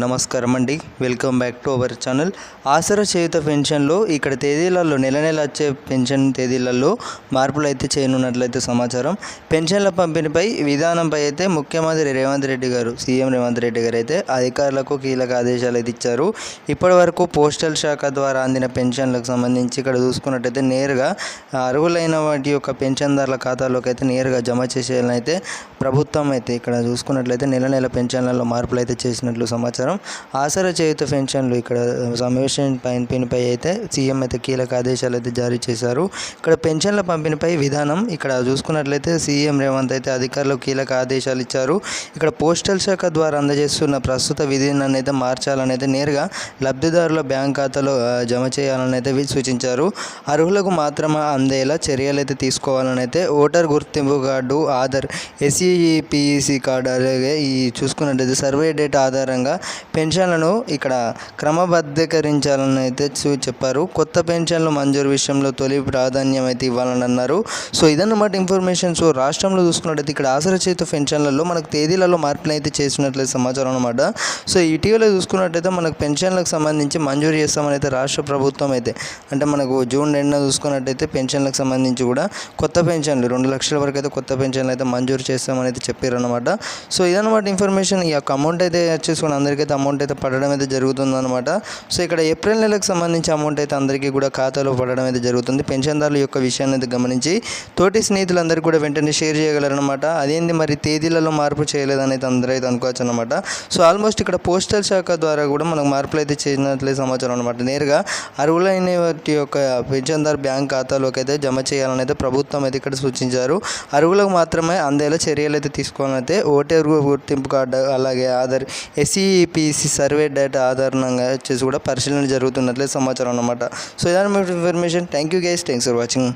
నమస్కారం అండి, welcome back to our channel. Aasara Cheyutha పెన్షన్లో ఇక్కడ తేదీలలో నెల వచ్చే పెన్షన్ తేదీలలో మార్పులు అయితే చేయనున్నట్లయితే సమాచారం. పెన్షన్ల పంపిణీపై విధానంపై అయితే ముఖ్యమంత్రి సీఎం రేవంత్ రెడ్డి గారు అయితే అధికారులకు కీలక ఆదేశాలు అయితే ఇచ్చారు. ఇప్పటి వరకు పోస్టల్ శాఖ ద్వారా అందిన పెన్షన్లకు సంబంధించి ఇక్కడ చూసుకున్నట్టయితే నేరుగా అర్హులైన వాటి యొక్క పెన్షన్దారుల ఖాతాలోకి అయితే నేరుగా జమ చేసేయాలని అయితే ప్రభుత్వం అయితే ఇక్కడ చూసుకున్నట్లయితే నెల పెన్షన్లలో మార్పులు అయితే చేసినట్లు సమాచారం. ఆసరా చేయూత పెన్షన్లు ఇక్కడ సమావేశం పంపిణీపై అయితే సీఎం అయితే కీలక ఆదేశాలు అయితే జారీ చేశారు. ఇక్కడ పెన్షన్ల పంపిణీపై విధానం ఇక్కడ చూసుకున్నట్లయితే సీఎం రేవంత్ అయితే అధికారులకు కీలక ఆదేశాలు ఇచ్చారు. ఇక్కడ పోస్టల్ శాఖ ద్వారా అందజేస్తున్న ప్రస్తుత విధానాన్ని అయితే మార్చాలని అయితే నేరుగా లబ్ధిదారుల బ్యాంక్ ఖాతాలో జమ చేయాలని అయితే సూచించారు. అర్హులకు మాత్రమే అందేలా చర్యలు అయితే తీసుకోవాలని అయితే ఓటర్ గుర్తింపు కార్డు, ఆధార్, ఎస్ఈపిసి కార్డు, అలాగే ఈ చూసుకున్నట్లయితే సర్వే డేటా ఆధారంగా పెన్షన్లను ఇక్కడ క్రమబద్ధీకరించాలని అయితే చెప్పారు. కొత్త పెన్షన్లు మంజూరు విషయంలో తొలి ప్రాధాన్యం అయితే ఇవ్వాలని అన్నారు. సో ఇదన్నమాట ఇన్ఫర్మేషన్. సో రాష్ట్రంలో చూసుకున్నట్టయితే ఇక్కడ ఆసరా చేయూత పెన్షన్లలో మనకు తేదీలలో మార్పులు అయితే చేసినట్లయితే సమాచారం అనమాట. సో ఇటీవల చూసుకున్నట్టయితే మనకు పెన్షన్లకు సంబంధించి మంజూరు చేస్తామని అయితే రాష్ట్ర ప్రభుత్వం అయితే అంటే మనకు జూన్ 2న చూసుకున్నట్టయితే పెన్షన్లకు సంబంధించి కూడా కొత్త పెన్షన్లు 2 లక్షల వరకు అయితే కొత్త పెన్షన్లు అయితే మంజూరు చేస్తామని అయితే చెప్పారు అనమాట. సో ఇదన్నమాట ఇన్ఫర్మేషన్. ఈ యొక్క అమౌంట్ అయితే వచ్చేసుకుని అందరికైతే అమౌంట్ అయితే పడడం అయితే జరుగుతుందన్నమాట. సో ఇక్కడ ఏప్రిల్ నెలకు సంబంధించి అమౌంట్ అయితే అందరికీ కూడా ఖాతాలో పడడం అయితే జరుగుతుంది. పెన్షన్దారుల యొక్క విషయాన్ని అయితే గమనించి తోటి స్నేహితులందరికీ కూడా వెంటనే షేర్ చేయగలరనమాట. అదేంటి మరి తేదీలలో మార్పు చేయలేదని అయితే అందరూ అయితే అనుకోవచ్చు అనమాట. సో ఆల్మోస్ట్ ఇక్కడ పోస్టల్ శాఖ ద్వారా కూడా మనకు మార్పులు అయితే చేసినట్లయితే సమాచారం అనమాట. నేరుగా అర్హులైన వాటి యొక్క పెన్షన్దారు బ్యాంక్ ఖాతాలోకి అయితే జమ చేయాలని అయితే ప్రభుత్వం అయితే ఇక్కడ సూచించారు. అర్హులకు మాత్రమే అందేలా చర్యలు అయితే తీసుకోవాలని అయితే ఓటర్ గుర్తింపు కార్డు, అలాగే ఆధార్, ఎస్ఈపిసి సర్వే డేటా ఆధారంగా వచ్చేసి కూడా పరిశీలన జరుగుతున్నట్లే సమాచారం అన్నమాట. సో ఇదాని information. Thank you guys, thanks for watching.